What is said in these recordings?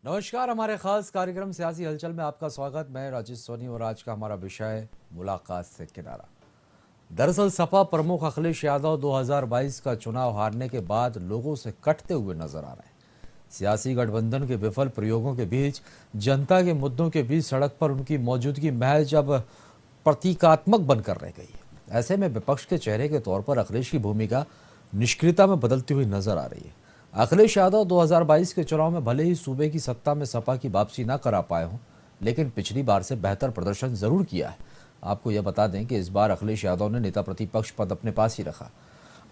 नमस्कार, हमारे खास कार्यक्रम सियासी हलचल में आपका स्वागत। मैं राजेश सोनी और आज का हमारा विषय मुलाकात से किनारा। दरअसल सपा प्रमुख अखिलेश यादव 2022 का चुनाव हारने के बाद लोगों से कटते हुए नजर आ रहे हैं। सियासी गठबंधन के विफल प्रयोगों के बीच, जनता के मुद्दों के बीच सड़क पर उनकी मौजूदगी महज अब प्रतीकात्मक बनकर रह गई है। ऐसे में विपक्ष के चेहरे के तौर पर अखिलेश की भूमिका निष्क्रियता में बदलती हुई नजर आ रही है। अखिलेश यादव 2022 के चुनाव में भले ही सूबे की सत्ता में सपा की वापसी ना करा पाए हों, लेकिन पिछली बार से बेहतर प्रदर्शन जरूर किया है। आपको यह बता दें कि इस बार अखिलेश यादव ने नेता प्रतिपक्ष पद अपने पास ही रखा।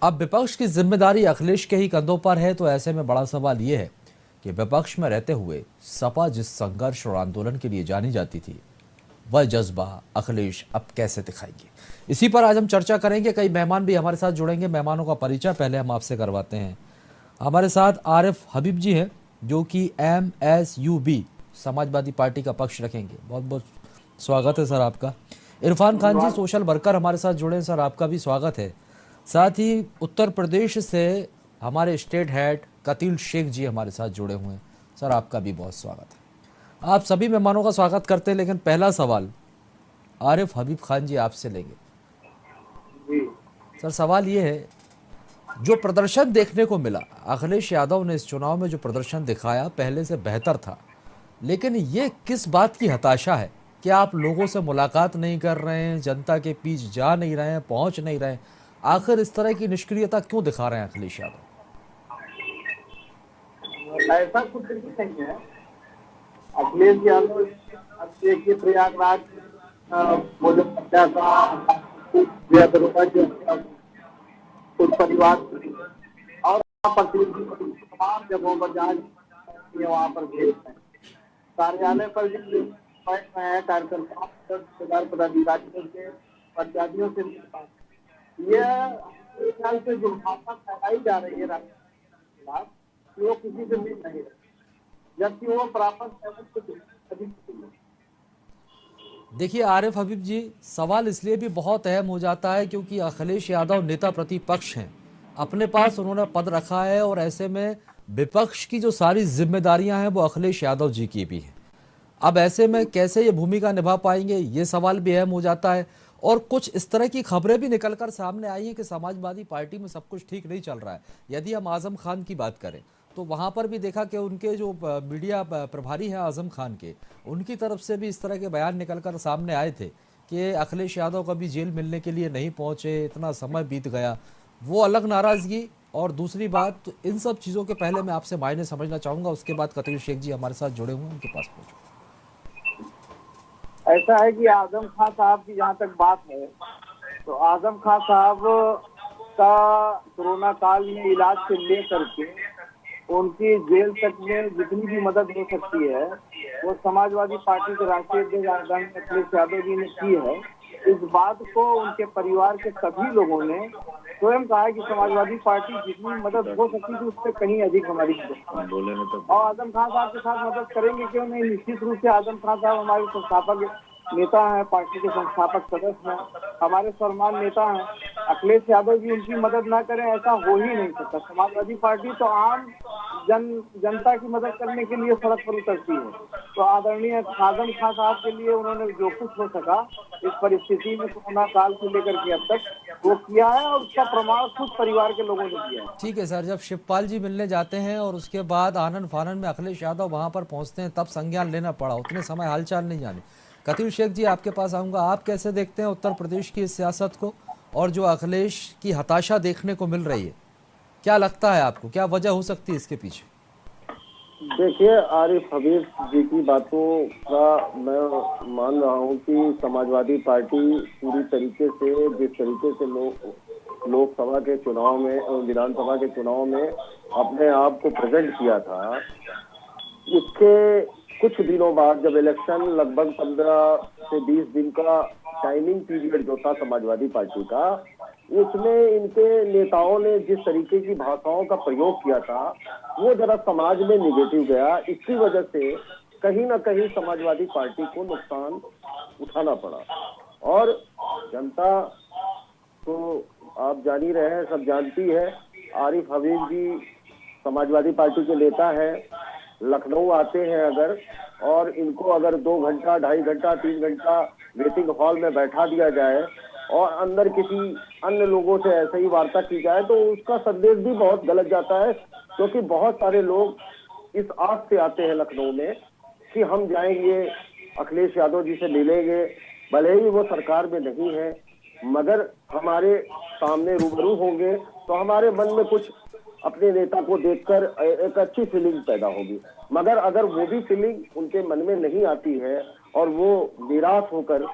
अब विपक्ष की जिम्मेदारी अखिलेश के ही कंधों पर है, तो ऐसे में बड़ा सवाल यह है कि विपक्ष में रहते हुए सपा जिस संघर्ष और आंदोलन के लिए जानी जाती थी, वह जज्बा अखिलेश अब कैसे दिखाएंगे। इसी पर आज हम चर्चा करेंगे। कई मेहमान भी हमारे साथ जुड़ेंगे। मेहमानों का परिचय पहले हम आपसे करवाते हैं। हमारे साथ आरिफ हबीब जी हैं, जो कि MSUB समाजवादी पार्टी का पक्ष रखेंगे। बहुत बहुत स्वागत है सर आपका। इरफान खान जी, सोशल वर्कर, हमारे साथ जुड़े हैं सर, आपका भी स्वागत है। साथ ही उत्तर प्रदेश से हमारे स्टेट हेड कतील शेख जी हमारे साथ जुड़े हुए हैं। सर आपका भी बहुत स्वागत है। आप सभी मेहमानों का स्वागत करते हैं, लेकिन पहला सवाल आरिफ हबीब खान जी आपसे लेंगे। सर सवाल ये है, जो प्रदर्शन देखने को मिला, अखिलेश यादव ने इस चुनाव में जो प्रदर्शन दिखाया पहले से बेहतर था, लेकिन ये किस बात की हताशा है? क्या आप लोगों से मुलाकात नहीं कर रहे हैं, जनता के बीच जा नहीं रहे हैं, पहुंच नहीं रहे हैं? आखिर इस तरह की निष्क्रियता क्यों दिखा रहे हैं अखिलेश यादव? ऐसा कुछ भी नहीं है। अखिलेश यादव अब देखिए प्रयागराज वो जो हत्या का कुछ परिवार और वहाँ पर तमाम जगहों पर जहाँ वहाँ पर भेजते हैं। कार्यालय पर भी बैठ रहे हैं कार्यकर्ताओं पदाधिकारियों से पंचायतियों से यह ख्याल से जो भावना फैलाई जा रही है राजनीति के खिलाफ, वो किसी से मिल नहीं रही, जबकि वो प्राप्त। देखिए आरिफ हबीब जी, सवाल इसलिए भी बहुत अहम हो जाता है क्योंकि अखिलेश यादव नेता प्रतिपक्ष हैं, अपने पास उन्होंने पद रखा है, और ऐसे में विपक्ष की जो सारी जिम्मेदारियां हैं वो अखिलेश यादव जी की भी हैं। अब ऐसे में कैसे ये भूमिका निभा पाएंगे, ये सवाल भी अहम हो जाता है। और कुछ इस तरह की खबरें भी निकलकर सामने आई हैं कि समाजवादी पार्टी में सब कुछ ठीक नहीं चल रहा है। यदि हम आजम खान की बात करें तो वहां पर भी देखा कि उनके जो मीडिया प्रभारी हैं आजम खान के, उनकी तरफ से भी इस तरह के बयान निकलकर सामने आए थे कि अखिलेश यादव कभी जेल मिलने के लिए नहीं पहुंचे, इतना समय बीत गया। वो अलग नाराजगी। और दूसरी बात, तो इन सब चीज़ों के पहले मैं आपसे मायने समझना चाहूँगा, उसके बाद कतील शेख जी हमारे साथ जुड़े हुए हैं, उनके पास पहुँचूँ। ऐसा है कि आजम खान साहब की जहाँ तक बात है, तो आजम खान साहब का कोरोना काल में इलाज से लेकर के उनकी जेल तक में जितनी भी मदद हो सकती है, वो समाजवादी पार्टी के राष्ट्रीय अध्यक्ष आदरणीय अखिलेश यादव जी ने की है। इस बात को उनके परिवार के सभी लोगों ने स्वयं कहा है कि समाजवादी पार्टी जितनी मदद हो सकती थी उससे कहीं अधिक हमारी मदद, और आजम खान साहब के साथ मदद करेंगे क्यों नहीं। निश्चित रूप से आजम खान साहब हमारे संस्थापक नेता हैं, पार्टी के संस्थापक सदस्य हैं, हमारे सम्मान नेता हैं। अखिलेश यादव जी उनकी मदद ना करें ऐसा हो ही नहीं सकता। समाजवादी पार्टी तो आम जनता की मदद करने के लिए सड़क पर उतरती है। तो आदरणीय आजम खान साहब के लिए उन्होंने जो कुछ हो सका इस परिस्थिति में कोरोना काल से लेकर के अब तक वो किया है, और उसका प्रमाण खुद परिवार के लोगों ने दिया है। ठीक है सर, जब शिवपाल जी मिलने जाते हैं और उसके बाद आनंद फानन में अखिलेश यादव वहां पर पहुंचते हैं, तब संज्ञान लेना पड़ा, उतने समय हालचाल नहीं जाने। कतील शेख जी आपके पास आऊंगा। आप कैसे देखते हैं उत्तर प्रदेश की इस सियासत को, और जो अखिलेश की हताशा देखने को मिल रही है, क्या लगता है आपको, क्या वजह हो सकती है इसके पीछे? देखिए, आरिफ हबीब जी की बातों का मैं मान रहा हूं कि समाजवादी पार्टी पूरी तरीके से जिस तरीके से लोकसभा के चुनाव में और विधानसभा के चुनाव में अपने आप को प्रेजेंट किया था, उसके कुछ दिनों बाद जब इलेक्शन लगभग 15 से 20 दिन का टाइमिंग पीरियड जो था समाजवादी पार्टी का, उसमें इनके नेताओं ने जिस तरीके की भाषाओं का प्रयोग किया था वो जरा समाज में निगेटिव गया। इसकी वजह से कहीं ना कहीं समाजवादी पार्टी को नुकसान उठाना पड़ा। और जनता तो आप जान ही रहे हैं, सब जानती है। आरिफ हबीब जी समाजवादी पार्टी के नेता है, लखनऊ आते हैं अगर, और इनको अगर 2 घंटा, 2.5 घंटा, 3 घंटा वेटिंग हॉल में बैठा दिया जाए और अंदर किसी अन्य लोगों से ऐसे ही वार्ता की जाए, तो उसका संदेश भी बहुत गलत जाता है। क्योंकि बहुत सारे लोग इस आस से आते हैं लखनऊ में कि हम जाएंगे, अखिलेश यादव जी से मिलेंगे, भले ही वो सरकार में नहीं है, मगर हमारे सामने रूबरू होंगे तो हमारे मन में कुछ अपने नेता को देखकर एक अच्छी फीलिंग पैदा होगी। मगर अगर वो भी फीलिंग उनके मन में नहीं आती है और वो निराश होकर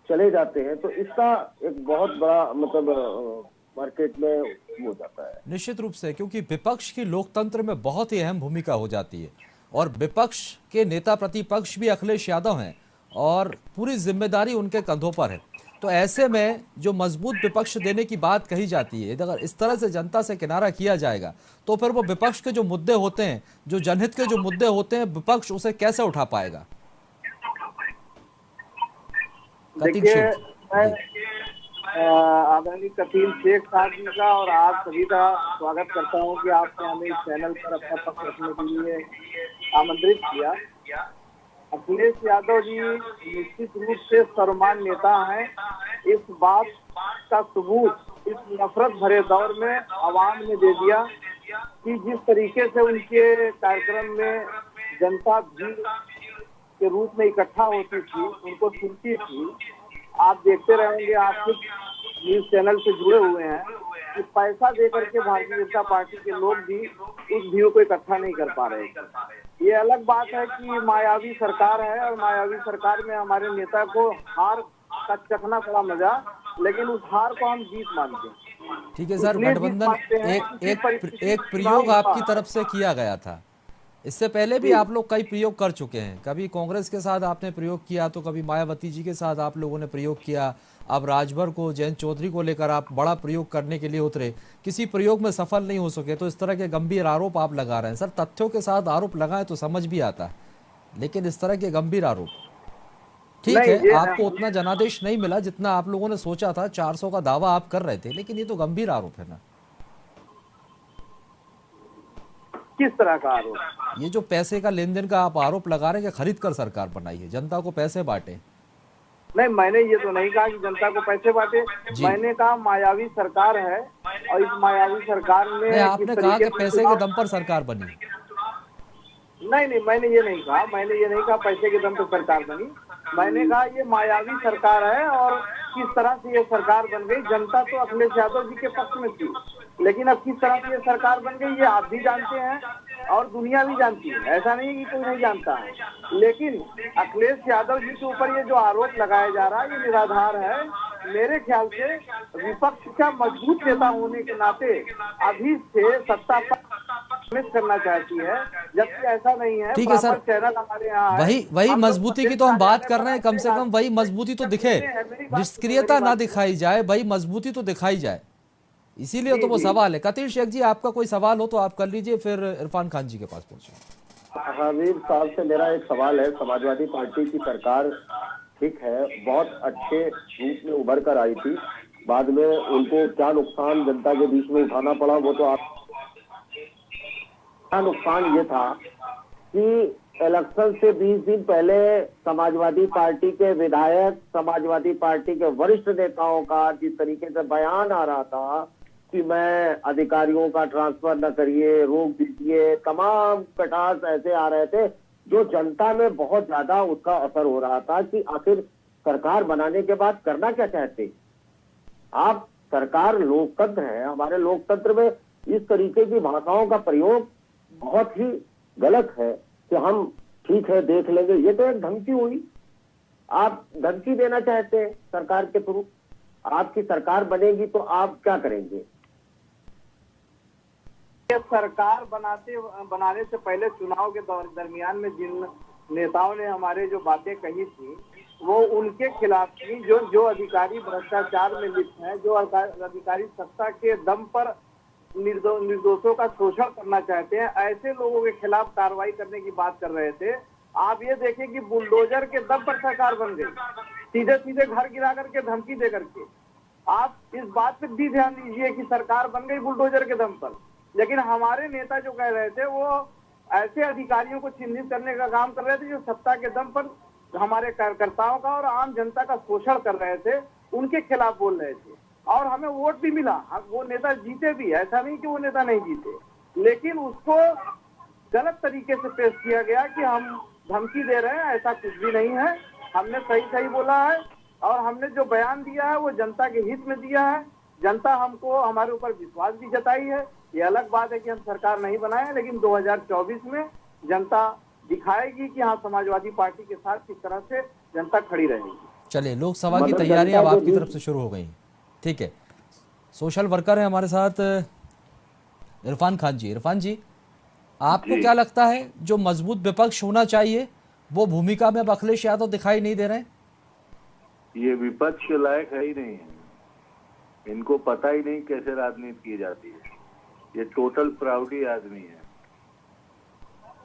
चले जाते हैं, तो इसका एक बहुत बड़ा मतलब मार्केट में हो जाता है। निश्चित रूप से, क्योंकि विपक्ष की लोकतंत्र में बहुत ही अहम भूमिका हो जाती है और विपक्ष के नेता प्रतिपक्ष भी अखिलेश यादव हैं और पूरी जिम्मेदारी उनके कंधों पर है। तो ऐसे में जो मजबूत विपक्ष देने की बात कही जाती है, अगर इस तरह से जनता से किनारा किया जाएगा तो फिर वो विपक्ष के जो मुद्दे होते हैं, जो जनहित के जो मुद्दे होते हैं, विपक्ष उसे कैसे उठा पाएगा? देखिए, मैं आदरणीय कतील शेख साहब जी का और आप सभी का स्वागत करता हूं कि आपने हमें इस चैनल पर अपना पक्ष रखने के लिए आमंत्रित किया। अखिलेश यादव जी निश्चित रूप से सर्वमान्य नेता हैं। इस बात का सबूत इस नफरत भरे दौर में आवाम ने दे दिया कि जिस तरीके से उनके कार्यक्रम में जनता भीड़ के रूप में इकट्ठा होती थी, उनको सुनती थी। आप देखते रहेंगे, आप कुछ न्यूज चैनल से जुड़े हुए हैं कि पैसा देकर के भारतीय जनता पार्टी के लोग भी उस भीड़ को इकट्ठा नहीं कर पा रहे थे। ये अलग बात है कि मायावी सरकार है और मायावी सरकार में हमारे नेता को हार का चखना पड़ा मजा, लेकिन उस हार को हम जीत मानते हैं। ठीक है सर, गठबंधन एक प्रयोग आपकी तरफ से किया गया था। इससे पहले भी आप लोग कई प्रयोग कर चुके हैं। कभी कांग्रेस के साथ आपने प्रयोग किया, तो कभी मायावती जी के साथ आप लोगों ने प्रयोग किया। अब राजभर को, जयंत चौधरी को लेकर आप बड़ा प्रयोग करने के लिए उतरे, किसी प्रयोग में सफल नहीं हो सके। तो इस तरह के गंभीर आरोप आप लगा रहे हैं। सर, तथ्यों के साथ आरोप लगाएं तो समझ भी आता है, लेकिन इस तरह के गंभीर आरोप, ठीक है, आपको उतना जनादेश नहीं मिला जितना आप लोगों ने सोचा था। 400 का दावा आप कर रहे थे, लेकिन ये तो गंभीर आरोप है ना। किस तरह का आरोप? ये जो पैसे का लेन देन का आप आरोप लगा रहे हैं कि खरीद कर सरकार बनाई है, जनता को पैसे बांटे। नहीं, मैंने ये तो नहीं कहा कि जनता को पैसे बांटे। मैंने कहा मायावी सरकार है और इस मायावी सरकार ने आपने कहा कि पैसे के दम पर सरकार बनी। नहीं, मैंने ये नहीं कहा। मैंने ये नहीं कहा पैसे के दम पर सरकार बनी। मैंने कहा ये मायावी सरकार है और किस तरह से ये सरकार बन गई। जनता तो अखिलेश यादव जी के पक्ष में थी, लेकिन अब किस तरह से ये सरकार बन गई ये आप भी जानते हैं और दुनिया भी जानती है। ऐसा नहीं है कि कोई नहीं जानता है, लेकिन अखिलेश यादव जी के ऊपर ये जो आरोप लगाया जा रहा है ये निराधार है। मेरे ख्याल से विपक्ष का मजबूत नेता होने के नाते अभी से सत्ता पर करना चाहती है, जबकि ऐसा नहीं है। ठीक है सर, चैनल हमारे यहाँ वही मजबूती की तो हम बात कर रहे हैं। कम से कम वही मजबूती तो दिखे, निष्क्रियता ना दिखाई जाए, वही मजबूती तो दिखाई जाए। इसीलिए तो वो सवाल है। कतील शेख जी, आपका कोई सवाल हो तो आप कर लीजिए, फिर इरफान खान जी के पास पहुंचे। हबीब साहब से मेरा एक सवाल है। समाजवादी पार्टी की सरकार ठीक है, बहुत अच्छे रूप में उभर कर आई थी, बाद में उनको क्या नुकसान जनता के बीच में उठाना पड़ा वो तो आप। नुकसान ये था कि इलेक्शन से 20 दिन पहले समाजवादी पार्टी के विधायक, समाजवादी पार्टी के वरिष्ठ नेताओं का जिस तरीके से बयान आ रहा था कि मैं अधिकारियों का ट्रांसफर न करिए, रोक दीजिए, तमाम कटास ऐसे आ रहे थे जो जनता में बहुत ज्यादा उसका असर हो रहा था कि आखिर सरकार बनाने के बाद करना क्या चाहते आप। सरकार लोकतंत्र है, हमारे लोकतंत्र में इस तरीके की भाषाओं का प्रयोग बहुत ही गलत है कि हम ठीक है देख लेंगे। ये तो एक धमकी हुई। आप धमकी देना चाहते हैं सरकार के थ्रू। आपकी सरकार बनेगी तो आप क्या करेंगे? सरकार बनाने से पहले चुनाव के दरमियान में जिन नेताओं ने हमारे जो बातें कही थी वो उनके खिलाफ थी। जो अधिकारी भ्रष्टाचार में लिप्त हैं, जो अधिकारी सत्ता के दम पर निर्दोषों का शोषण करना चाहते हैं, ऐसे लोगों के खिलाफ कार्रवाई करने की बात कर रहे थे। आप ये देखें कि बुलडोजर के दम पर सरकार बन गई, सीधे सीधे घर गिरा करके, धमकी दे करके। आप इस बात पे भी ध्यान दीजिए कि सरकार बन गई बुलडोजर के दम पर, लेकिन हमारे नेता जो कह रहे थे वो ऐसे अधिकारियों को चिन्हित करने का काम कर रहे थे जो सत्ता के दम पर हमारे कार्यकर्ताओं का और आम जनता का शोषण कर रहे थे, उनके खिलाफ बोल रहे थे। और हमें वोट भी मिला, वो नेता जीते भी, ऐसा नहीं कि वो नेता नहीं जीते, लेकिन उसको गलत तरीके से पेश किया गया कि हम धमकी दे रहे हैं, ऐसा कुछ भी नहीं है। हमने सही सही बोला है और हमने जो बयान दिया है वो जनता के हित में दिया है। जनता हमको हमारे ऊपर विश्वास भी जताई है। ये अलग बात है कि हम सरकार नहीं बनाए, लेकिन 2024 में जनता दिखाएगी कि हाँ, समाजवादी पार्टी के साथ किस तरह से जनता खड़ी रहेगी। चलिए, लोकसभा की तैयारियां अब आपकी तरफ से शुरू हो गई, ठीक है। सोशल वर्कर है हमारे साथ इरफान खान जी। इरफान जी, आपको क्या लगता है जो मजबूत विपक्ष होना चाहिए वो भूमिका में अब अखिलेश यादव दिखाई नहीं दे रहे हैं? ये विपक्ष के लायक है ही नहीं है, इनको पता ही नहीं कैसे राजनीति की जाती है। ये टोटल प्राउडी आदमी है।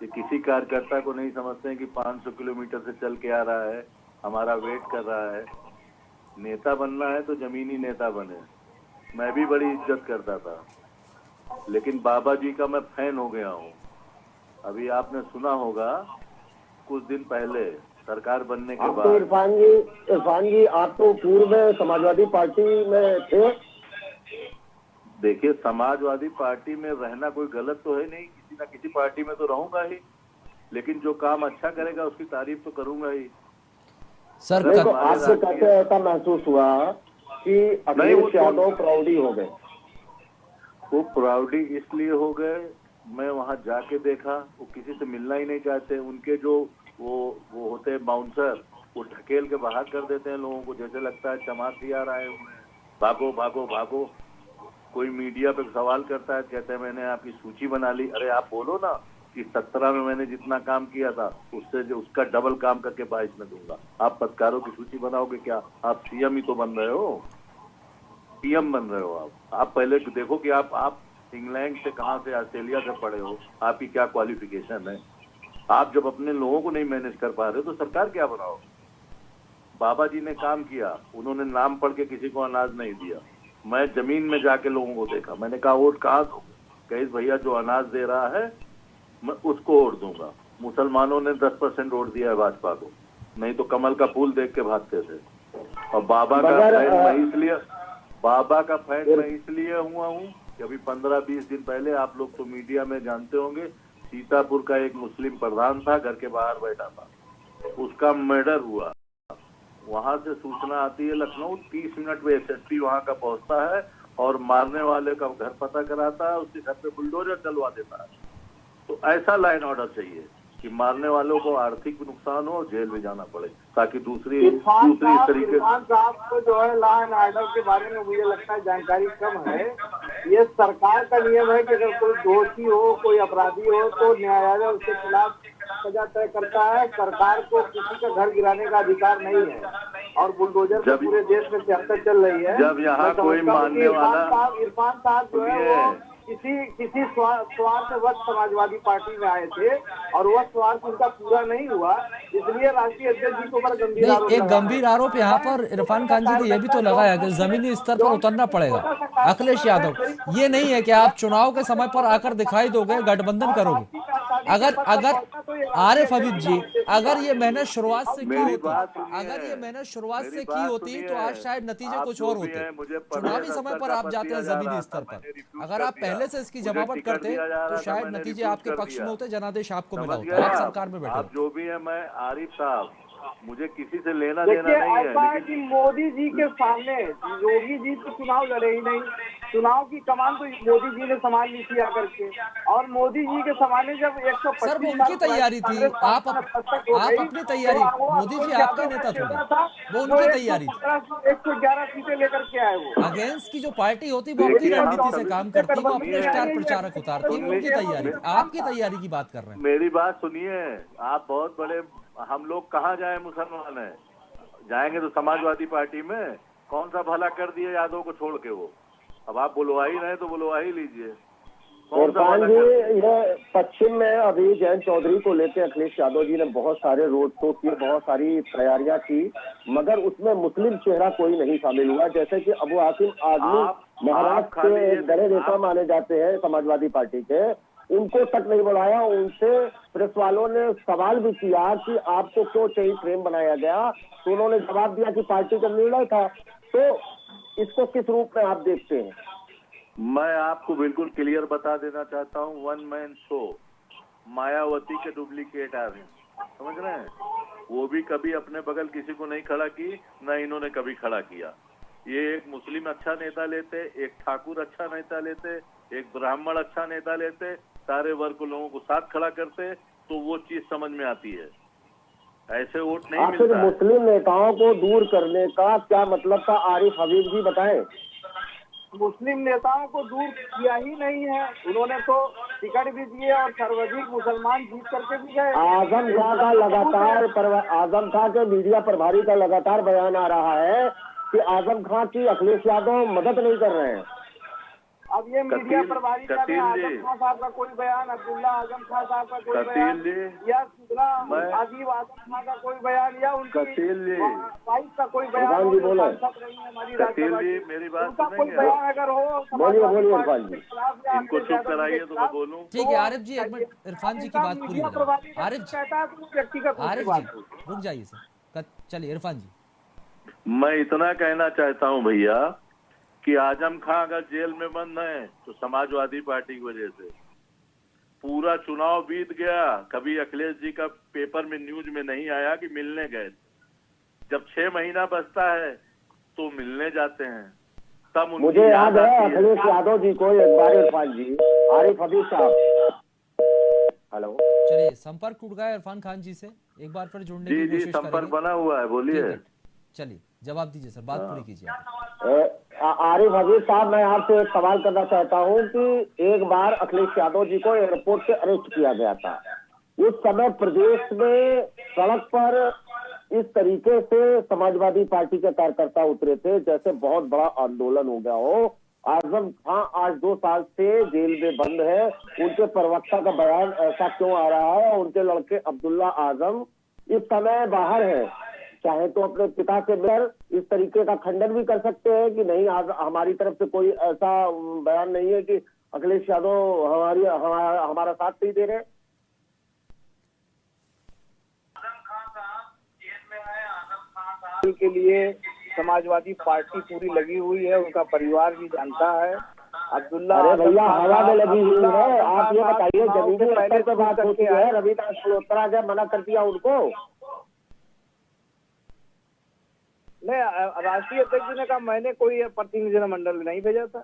ये किसी कार्यकर्ता को नहीं समझते हैं कि 500 किलोमीटर से चल के आ रहा है, हमारा वेट कर रहा है। नेता बनना है तो जमीनी नेता बने। मैं भी बड़ी इज्जत करता था, लेकिन बाबा जी का मैं फैन हो गया हूँ। अभी आपने सुना होगा कुछ दिन पहले सरकार बनने के बाद। तो इरफान जी आप तो पूर्व में समाजवादी पार्टी में थे। देखिए, समाजवादी पार्टी में रहना कोई गलत तो है नहीं, किसी ना किसी पार्टी में तो रहूंगा ही, लेकिन जो काम अच्छा करेगा उसकी तारीफ तो करूंगा ही। सर तो आपसे कहते ऐसा महसूस हुआ कि अखिलेश यादव प्राउडी हो गए। वो प्राउडी इसलिए हो गए, मैं वहां जाके देखा, वो किसी से मिलना ही नहीं चाहते। उनके जो वो होते हैं बाउंसर, वो ढकेल के बाहर कर देते हैं लोगों को, जैसे लगता है चमार आए हुए हैं, भागो भागो भागो। कोई मीडिया पे सवाल करता है, कहते हैं मैंने आपकी सूची बना ली। अरे आप बोलो ना कि 17 में मैंने जितना काम किया था उससे जो उसका डबल काम करके 22 में दूंगा। आप पत्रकारों की सूची बनाओगे क्या? आप सीएम ही तो बन रहे हो, पीएम बन रहे हो आप पहले देखो कि आप इंग्लैंड से, कहां से, ऑस्ट्रेलिया से पढ़े हो, आपकी क्या क्वालिफिकेशन है। आप जब अपने लोगों को नहीं मैनेज कर पा रहे हो तो सरकार क्या बनाओ? बाबा जी ने काम किया, उन्होंने नाम पढ़ के किसी को अनाज नहीं दिया। मैं जमीन में जाके लोगों को देखा, मैंने कहा वोट कहाँ दो? कहीं भैया जो अनाज दे रहा है मैं उसको वोट दूंगा। मुसलमानों ने 10% वोट दिया है भाजपा को, नहीं तो कमल का फूल देख के भागते थे। और बाबा का फैन मैं इसलिए हुआ हूँ कि अभी 15-20 दिन पहले, आप लोग तो मीडिया में जानते होंगे, सीतापुर का एक मुस्लिम प्रधान था, घर के बाहर बैठा था, उसका मर्डर हुआ। वहां से सूचना आती है लखनऊ, 30 मिनट में एसएसपी वहां का पहुंचता है और मारने वाले का घर पता कराता है, उसके घर पे बुलडोजर चलवा देता है। तो ऐसा लाइन ऑर्डर चाहिए कि मारने वालों को आर्थिक नुकसान हो, जेल में जाना पड़े, ताकि दूसरी इस तरीके। इरफान साहब को जो है लॉ एंड ऑर्डर के बारे में मुझे लगता है जानकारी कम है। ये सरकार का नियम है कि अगर कोई दोषी हो, कोई अपराधी हो, तो न्यायालय उसके खिलाफ सजा तय करता है। सरकार को किसी का घर गिराने का अधिकार नहीं है। और बुलडोजर से पूरे देश में सियासत चल रही है। जब यहाँ कोई मानने वाला, इरफान साहब जो है वो किसी स्वार्थवश समाजवादी पार्टी में आए थे और वह स्वार्थ उनका पूरा नहीं हुआ, इसलिए राष्ट्रीय अध्यक्ष जी के ऊपर गंभीर आरोप। एक गंभीर आरोप यहाँ पर इरफान खान जी ने यह भी तो लगाया कि जमीनी स्तर पर उतरना पड़ेगा अखिलेश यादव। ये नहीं है कि आप चुनाव के समय पर आकर दिखाई दोगे, गठबंधन करोगे। अगर आरिफ हबीब जी, अगर ये मेहनत शुरुआत से की होती तो आज शायद नतीजे कुछ और होते। चुनावी समय पर आप जाते हैं जमीनी स्तर पर, अगर आप पहले से इसकी जमावट करते तो शायद नतीजे आपके पक्ष में होते, जनादेश आपको मिला होता। आप सरकार में बैठे। आप जो भी है, मैं आरिफ साहब, मुझे किसी से लेना देना नहीं है। ऐसा है कि मोदी जी के सामने योगी जी तो चुनाव लड़े ही नहीं। चुनाव की कमान तो मोदी जी ने संभाल ली थी आकर के, और मोदी जी के सामने जब 125 सर वो उनकी तैयारी थी, आप अपनी तैयारी, मोदी जी आपका नेता था, वो उनकी तैयारी थी। 111 सीटें लेकर के आए। वो अगेंस्ट की जो पार्टी होती वो अपनी रणनीति से काम करती, वो अपने स्टार प्रचारक उतारती, वो उनकी तैयारी। आपकी तैयारी की बात कर रहे हैं। मेरी बात सुनिए, आप बहुत बड़े, हम लोग कहाँ जाए, मुसलमान है, जाएंगे तो समाजवादी पार्टी में। कौन सा भला कर दिए यादव को छोड़ के वो? अब आप बुलवा ही रहे तो बुलवा ही लीजिए। इरफान जी, ये पश्चिम में अभी जयंत चौधरी को लेकर अखिलेश यादव जी ने बहुत सारे रोड शो किए, बहुत सारी तैयारियां की, मगर उसमें मुस्लिम चेहरा कोई नहीं शामिल हुआ। जैसे कि अबू आसिम आजमी महाराष्ट्र के बड़े नेता माने जाते हैं समाजवादी पार्टी के, उनको तक नहीं बुलाया। उनसे प्रेस वालों ने सवाल भी किया कि आपको क्यों चाहिए फ्रेम बनाया गया, तो उन्होंने जवाब दिया कि पार्टी का निर्णय था। तो इसको किस रूप में आप देखते हैं? मैं आपको बिल्कुल क्लियर बता देना चाहता हूँ, वन मैन शो, मायावती के डुप्लीकेट आदमी, समझ रहे हैं? वो भी कभी अपने बगल किसी को नहीं खड़ा की, न इन्होंने कभी खड़ा किया। ये एक मुस्लिम अच्छा नेता लेते, एक ठाकुर अच्छा नेता लेते, एक ब्राह्मण अच्छा नेता लेते, सारे वर्ग के लोगों को साथ खड़ा करते, तो वो चीज समझ में आती है। ऐसे वोट नहीं आखिर मिलता है। मुस्लिम नेताओं को दूर करने का क्या मतलब था, आरिफ हबीब जी बताएं। मुस्लिम नेताओं को दूर किया ही नहीं है, उन्होंने तो टिकट भी दिए और सर्वाधिक मुसलमान जीत करके भी गए। आजम खां का आजम खां के मीडिया प्रभारी का लगातार बयान आ रहा है कि आजम खां की अखिलेश यादव मदद नहीं कर रहे हैं। अब ये मीडिया प्रभारी का कतील जी, आजम खां साहब का कोई बयान, अब्दुल्ला आजम खां साहब का कोई कतील बयान, जी, या सुदला मैं- आदिब आजम खां का कोई बयान, या उनकी कतील जी, वाइफ का कोई बयान इरफान हो जी जो बोले। सांसद रही है हमारी कतील राज्यसभा जी, की, मेरी बात उनका कोई सुनेंगे? बयान अगर हो बोलिए समाजवादी इरफान पार्टी जी। के खिलाफ या इनको अखिलेश चुप यादव जी कराइए के तो मैं खिलाफ, बोलूं। ठीक है आरिफ जी, एक मिनट इरफान जी की बात पूरी मीडिया होने प्रभारी दो। आरिफ जी, कहता है तो वो व्यक्तिगत रूप की आरिफ बात जी होगी। रुक जाइए सर, चलिए इरफान जी। मैं इतना कहना चाहता हूं भैया कि आजम खां अगर जेल में बंद है तो समाजवादी पार्टी की वजह से। पूरा चुनाव बीत गया, कभी अखिलेश जी का पेपर में न्यूज में नहीं आया कि मिलने गए। जब 6 महीना बचता है तो मिलने जाते हैं, तब उनकी मुझे याद है आती है। अखिलेश यादव जी को एक बार, इरफान जी, आरिफ हबीब साहब, हेलो, चलिए संपर्क टूट गया इरफान खान जी से, एक बार फिर जुड़ने जी की जी, कोशिश संपर्क करेंगे। बना हुआ है, बोलिए। ठीक है, चलिए जवाब दीजिए सर, बात पूरी कीजिए आप। आरिफ हबीब साहब, मैं आपसे एक सवाल करना चाहता हूं कि एक बार अखिलेश यादव जी को एयरपोर्ट से अरेस्ट किया गया था। उस समय प्रदेश में सड़क पर इस तरीके से समाजवादी पार्टी के कार्यकर्ता उतरे थे जैसे बहुत बड़ा आंदोलन हो गया हो। आजम खां आज 2 साल से जेल में बंद है, उनके प्रवक्ता का बयान ऐसा क्यों आ रहा है? उनके लड़के अब्दुल्ला आजम इस समय बाहर है, चाहे तो अपने पिता से मिलकर इस तरीके का खंडन भी कर सकते हैं कि नहीं, आज हमारी तरफ से कोई ऐसा बयान नहीं है कि अखिलेश यादव हमारा साथ नहीं दे रहे। के लिए समाजवादी पार्टी पूरी लगी हुई है, उनका परिवार भी जानता है। अब्दुल्ला अरे आजम भैया खान हवा में साहब- लगी हुई अब्दुल्ला है। आजम आप ये खान बताइए, साहब जमीनी चुनाव स्तर से पे बात पहले होती छूट है, करके रविदास मल्होत्रा ने मना कर दिया उनको। नहीं, राष्ट्रीय अध्यक्ष जी ने कहा मैंने कोई प्रतिनिधिमंडल नहीं भेजा था।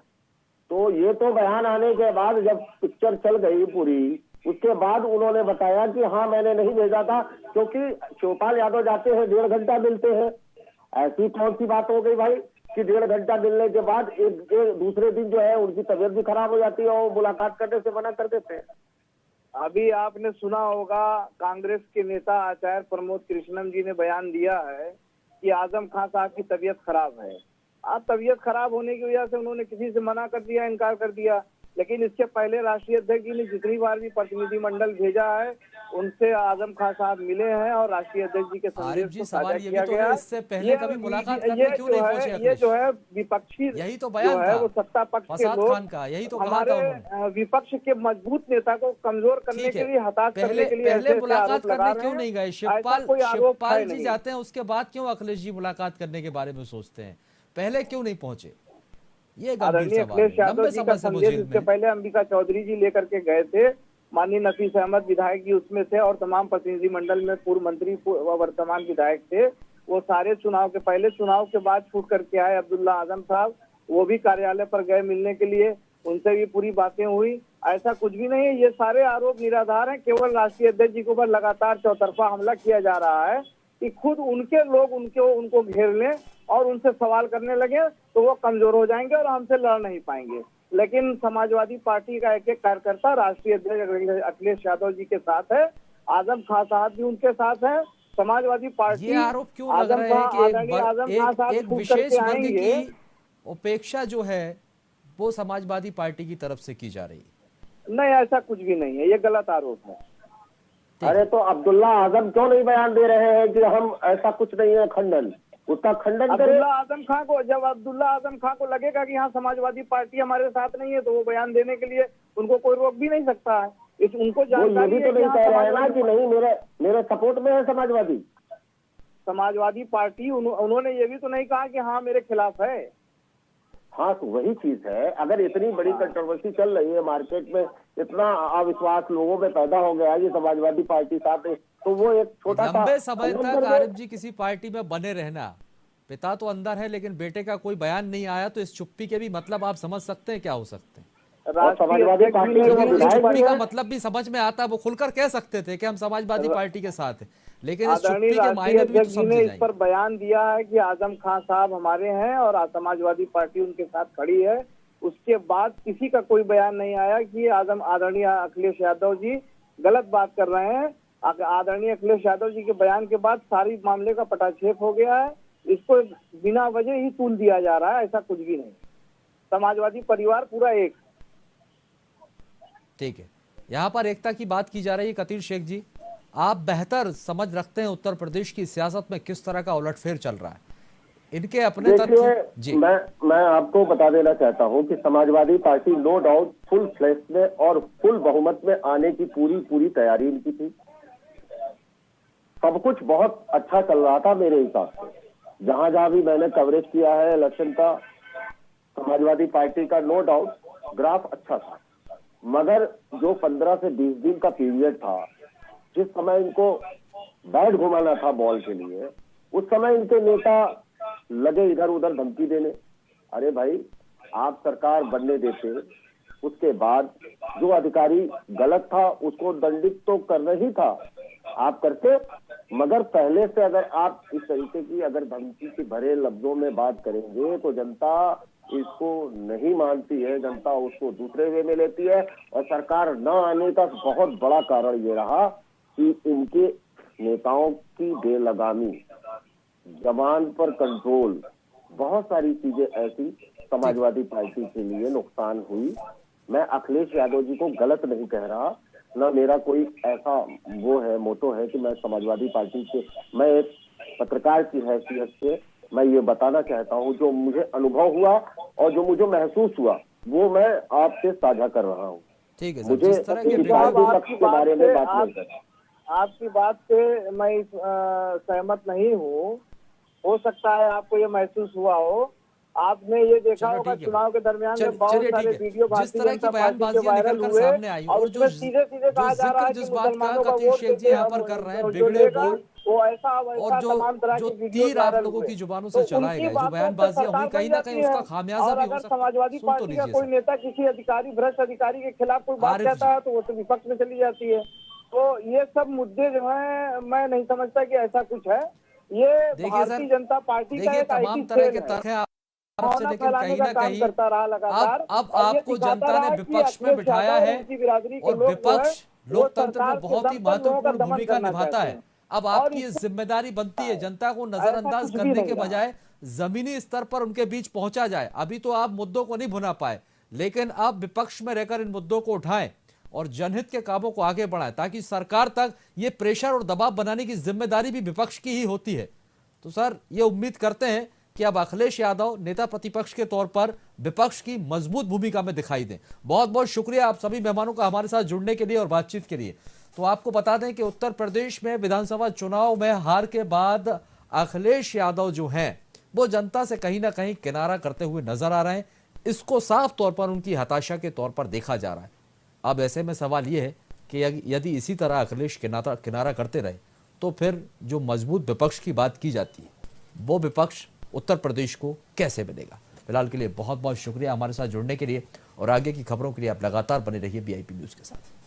तो ये तो बयान आने के बाद, जब पिक्चर चल गई पूरी, उसके बाद उन्होंने बताया कि हाँ मैंने नहीं भेजा था, क्योंकि शिवपाल यादव जाते हैं 1.5 घंटा मिलते हैं। ऐसी कौन सी बात हो गई भाई कि 1.5 घंटा मिलने के बाद एक दूसरे दिन जो है उनकी तबीयत भी खराब हो जाती है और मुलाकात करने से मना कर देते हैं। अभी आपने सुना होगा कांग्रेस के नेता आचार्य प्रमोद कृष्णम जी ने बयान दिया है कि आजम खान साहब की तबीयत खराब है। आप तबीयत खराब होने की वजह से उन्होंने किसी से मना कर दिया, इनकार कर दिया। लेकिन इसके पहले राष्ट्रीय अध्यक्ष जी ने जितनी बार भी प्रतिनिधिमंडल भेजा है उनसे आजम खान साहब मिले हैं और राष्ट्रीय अध्यक्ष जी के आरिफ संदेश जी को सवाल साझा ये भी किया तो गया। है, इससे पहले कभी मुलाकात करने क्यों नहीं पहुंचे ये अखिलेश? जो है विपक्षी, यही तो जो बयान है था वो सत्ता पक्ष के फसाद लोग खान का, यही तो कहा था हमारे उन्होंने। विपक्ष के मजबूत नेता को कमजोर करने ठीक के है, लिए, हताश करने के लिए पहले ऐसे मुलाकात आरोप लगा करने रहे क्यों हैं। नहीं गए? ऐसा कोई आरोप शिवपाल है जी नहीं। जाते हैं, उसके बाद क्यों अखिलेश जी मुलाकात करने के बारे में सोचते हैं? पहले क्यों नहीं पहुंचे? ये गंभीर आदरणीय सवाल अखिलेश है, यादव लंबे जी का समय से वो संदेश जेल इससे में। पहले अंबिका चौधरी जी लेकर के गए थे। माननीय नफीस अहमद विधायक जी उसमें थे और तमाम प्रतिनिधि मंडल में पूर्व मंत्री व वर्तमान विधायक थे। वो सारे चुनाव के पहले, चुनाव के बाद छूट करके आए। अब्दुल्ला आजम साहब वो भी कार्यालय पर गए मिलने के लिए, उनसे भी पूरी बातें हुई। ऐसा कुछ भी नहीं है, ये सारे आरोप निराधार हैं। केवल राष्ट्रीय अध्यक्ष जी के ऊपर लगातार चौतरफा हमला किया जा रहा है कि खुद उनके लोग उनको घेर लें और उनसे सवाल करने लगे तो वो कमजोर हो जाएंगे और हमसे लड़ नहीं पाएंगे। लेकिन समाजवादी पार्टी का एक एक कार्यकर्ता राष्ट्रीय अध्यक्ष अखिलेश यादव जी के साथ है, आजम खान साहब भी उनके साथ है। समाजवादी पार्टी, ये आरोप क्यों लग रहे हैं कि एक विशेष वर्ग की उपेक्षा जो है वो समाजवादी पार्टी की तरफ से की जा रही है? नहीं, ऐसा कुछ भी नहीं है, ये गलत आरोप है। अरे तो अब्दुल्ला आजम क्यों नहीं बयान दे रहे हैं कि हम ऐसा कुछ नहीं है, खंडन? उसका खंडन करे। अब्दुल्ला आजम खान को, जब अब्दुल्ला आजम खान को लगेगा कि हाँ समाजवादी पार्टी हमारे साथ नहीं है, तो वो बयान देने के लिए उनको कोई रोक भी नहीं सकता है। उनको वो ये जानकारी भी है तो कि नहीं हाँ कह रहे हैं ना कि नहीं मेरे सपोर्ट में है समाजवादी पार्टी। उन्होंने ये भी तो नहीं कहा कि हाँ मेरे खिलाफ है। हाँ, तो वही चीज है। अगर इतनी बड़ी कंट्रोवर्सी चल रही है मार्केट में, इतना अविश्वास लोगों में पैदा हो गया है समाजवादी पार्टी साथ है, तो वो एक छोटा सा लंबे समय तक आरिफ जी किसी पार्टी में बने रहना, पिता तो अंदर है लेकिन बेटे का कोई बयान नहीं आया, तो इस चुप्पी के भी मतलब आप समझ सकते हैं क्या हो सकते हैं? और समाजवादी पार्टी के वो इस विधायक चुप्पी भी का हैं। मतलब भी समझ में आता है, वो खुलकर कह सकते थे कि हम समाजवादी पार्टी के साथ हैं, लेकिन इस आदरणीय चुप्पी के राष्ट्रीय मायने भी तो अध्यक्ष जी ने समझे इस पर जाएंगे। बयान दिया है कि आजम खान साहब हमारे हैं और समाजवादी पार्टी उनके साथ खड़ी है। उसके बाद किसी का कोई बयान नहीं आया कि आदरणीय अखिलेश यादव जी गलत बात कर रहे हैं। आदरणीय अखिलेश यादव जी के बयान के बाद सारी मामले का पटाक्षेप हो गया है। इसको बिना वजह ही तूल दिया जा रहा है, ऐसा कुछ भी नहीं। समाजवादी परिवार पूरा एक। ठीक है, यहाँ पर एकता की बात की जा रही है। कतील शेख जी, आप बेहतर समझ रखते हैं उत्तर प्रदेश की सियासत में किस तरह का उलटफेर चल रहा है, इनके अपने तथ्य जी। मैं आपको बता देना चाहता हूं कि Samajwadi Party no doubt full flash में और फुल बहुमत में आने की पूरी तैयारी इनकी थी। सब कुछ बहुत अच्छा चल रहा था मेरे हिसाब से। जहां जहां भी मैंने कवरेज किया है इलेक्शन का, समाजवादी पार्टी का नो डाउट ग्राफ अच्छा था। मगर जो 15 से 20 दिन का पीरियड था, जिस समय इनको बैट घुमाना था बॉल के लिए, उस समय इनके नेता लगे इधर उधर धमकी देने। अरे भाई, आप सरकार बनने देते, उसके बाद जो अधिकारी गलत था उसको दंडित तो करना ही था, आप करते। मगर पहले से अगर आप इस तरीके की अगर धमकी के भरे लफ्जों में बात करेंगे तो जनता इसको नहीं मानती है, जनता उसको दूसरे वे में लेती है। और सरकार न आने का बहुत बड़ा कारण ये रहा कि इनके नेताओं की बेलगामी, जबान पर कंट्रोल, बहुत सारी चीजें ऐसी समाजवादी पार्टी के लिए नुकसान हुई। मैं अखिलेश यादव जी को गलत नहीं कह रहा, ना मेरा कोई ऐसा वो है मोटो है कि मैं समाजवादी पार्टी के, मैं एक पत्रकार की हैसियत से मैं ये बताना चाहता हूँ जो मुझे अनुभव हुआ और जो मुझे महसूस हुआ वो मैं आपसे साझा कर रहा हूँ। ठीक है सर, मुझे जिस तरह के पक्ष के बारे में बात नहीं करना। आपकी बात से मैं सहमत नहीं हूँ। हो सकता है आपको ये महसूस हुआ हो। आपने ये देखा होगा चुनाव के दरमियान में बहुत सारे वीडियो जिस तरह की बयानबाजियां निकलकर सामने आई और जो सीधे कहा जा रहा है जिस बात का कतील शेख जी यहाँ पर कर रहे हैं, बिगड़े बोल वो ऐसा और जो तीर आप लोगों की जुबानों से चलाए गए, जो बयानबाजियां हुई, कहीं ना कहीं उसका खामियाजा भी हो सकता है। समाजवादी पार्टी का कोई नेता किसी अधिकारी, भ्रष्ट अधिकारी के खिलाफ कोई बात कहता है तो वो तो विपक्ष में चली जाती है। तो ये सब मुद्दे जो है, मैं नहीं समझता कि ऐसा कुछ है। ये भारतीय जनता पार्टी का एक तमाम तरह के तर्क है आपसे, लेकिन कहीं ना कहीं अब आपको जनता ने विपक्ष में बिठाया है और विपक्ष लोकतंत्र में बहुत ही महत्वपूर्ण भूमिका निभाता है। अब आपकी ये जिम्मेदारी बनती है जनता को नजरअंदाज करने के बजाय जमीनी स्तर पर उनके बीच पहुंचा जाए। अभी तो आप मुद्दों को नहीं भुना पाए, लेकिन आप विपक्ष में रहकर इन मुद्दों को उठाएं और जनहित के कामों को आगे बढ़ाएं, ताकि सरकार तक ये प्रेशर और दबाव बनाने की जिम्मेदारी भी विपक्ष की ही होती है। तो सर, ये उम्मीद करते हैं कि अब अखिलेश यादव नेता प्रतिपक्ष के तौर पर विपक्ष की मजबूत भूमिका में दिखाई दें। बहुत बहुत शुक्रिया आप सभी मेहमानों का हमारे साथ जुड़ने के लिए और बातचीत के लिए। तो आपको बता दें कि उत्तर प्रदेश में विधानसभा चुनाव में हार के बाद अखिलेश यादव जो हैं वो जनता से कहीं ना कहीं किनारा करते हुए नजर आ रहे हैं। इसको साफ तौर पर उनकी हताशा के तौर पर देखा जा रहा है। अब ऐसे में सवाल यह है कि यदि इसी तरह अखिलेश किनारा करते रहे तो फिर जो मजबूत विपक्ष की बात की जाती है वो विपक्ष उत्तर प्रदेश को कैसे मिलेगा। फिलहाल के लिए बहुत बहुत शुक्रिया हमारे साथ जुड़ने के लिए और आगे की खबरों के लिए आप लगातार बने रहिए VIP न्यूज के साथ।